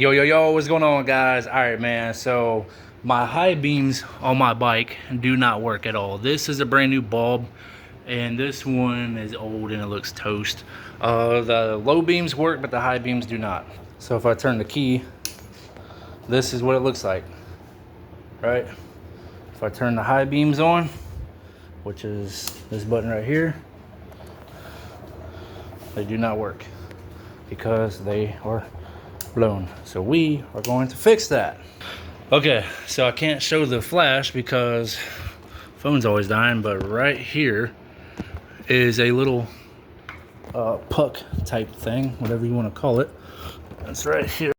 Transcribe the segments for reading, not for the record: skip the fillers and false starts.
Yo, what's going on, guys? All right, man. So my high beams on my bike do not work at all. This is a brand new bulb, and this one is old and it looks toast. The low beams work, but the high beams do not. So if I turn the key, this is what it looks like, right? If I turn the high beams on, which is this button right here, they do not work because they are blown. So we are going to fix that. Okay, so I can't show the flash because phone's always dying, but right here is a little puck type thing, whatever you want to call it. It's right here.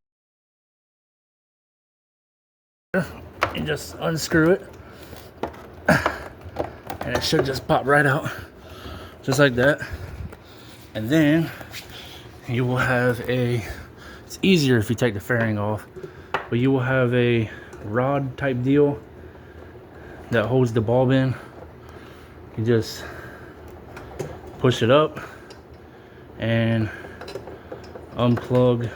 You just unscrew it and it should just pop right out, just like that. And then you will have it's easier if you take the fairing off, but you will have a rod type deal that holds the bulb in. You just push it up and unplug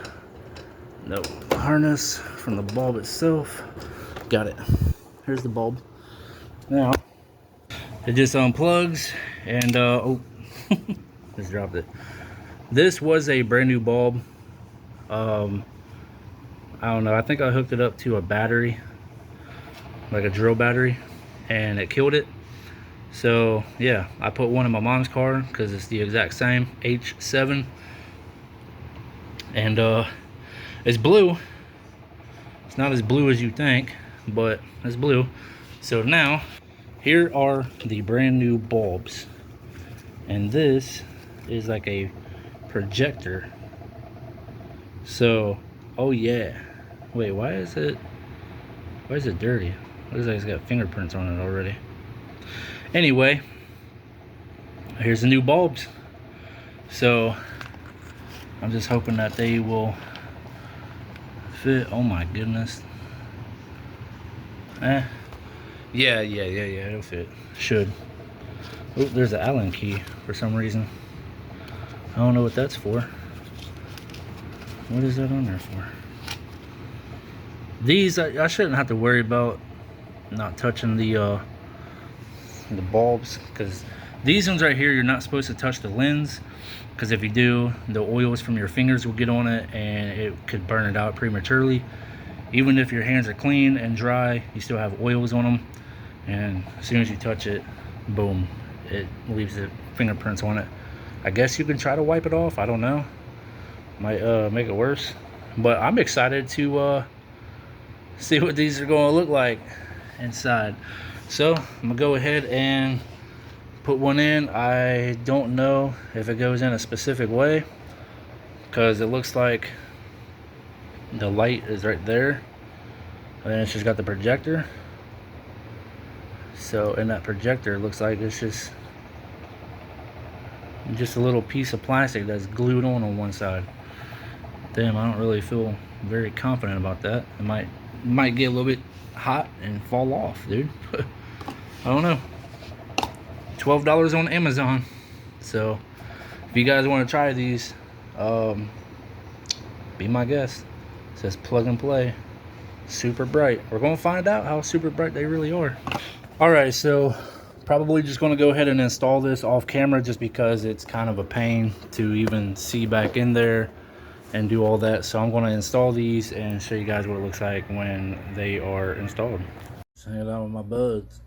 the harness from the bulb itself. Got it. Here's the bulb. Now it just unplugs and oh, just dropped it. This was a brand new bulb. I don't know, I think I hooked it up to a battery, like a drill battery, and it killed it. So yeah, I put one in my mom's car because it's the exact same H7, and it's blue. It's not as blue as you think, but it's blue. So now here are the brand new bulbs, and this is like a projector. So oh yeah, wait, why is it dirty? Looks like it's got fingerprints on it already. Anyway, here's the new bulbs. So I'm just hoping that they will fit. Oh my goodness. Yeah, it'll fit. Should. Oh, there's an Allen key for some reason. I don't know what that's for. What is that on there for? These, I shouldn't have to worry about not touching the bulbs, because these ones right here, you're not supposed to touch the lens, because if you do, the oils from your fingers will get on it and it could burn it out prematurely. Even if your hands are clean and dry, you still have oils on them, and as soon as you touch it, boom, it leaves the fingerprints on it. I guess you can try to wipe it off, I don't know. Might make it worse, but I'm excited to see what these are going to look like inside. So I'm gonna go ahead and put one in. I don't know if it goes in a specific way because it looks like the light is right there, and then it's just got the projector. So in that projector, it looks like it's just a little piece of plastic that's glued on one side. Damn, I don't really feel very confident about that. It might get a little bit hot and fall off, dude. I don't know. $12 on Amazon. So if you guys want to try these, be my guest. It says plug and play. Super bright. We're gonna find out how super bright they really are. All right, so probably just going to go ahead and install this off camera just because it's kind of a pain to even see back in there and do all that. So I'm going to install these and show you guys what it looks like when they are installed. Just hang it out with my buds.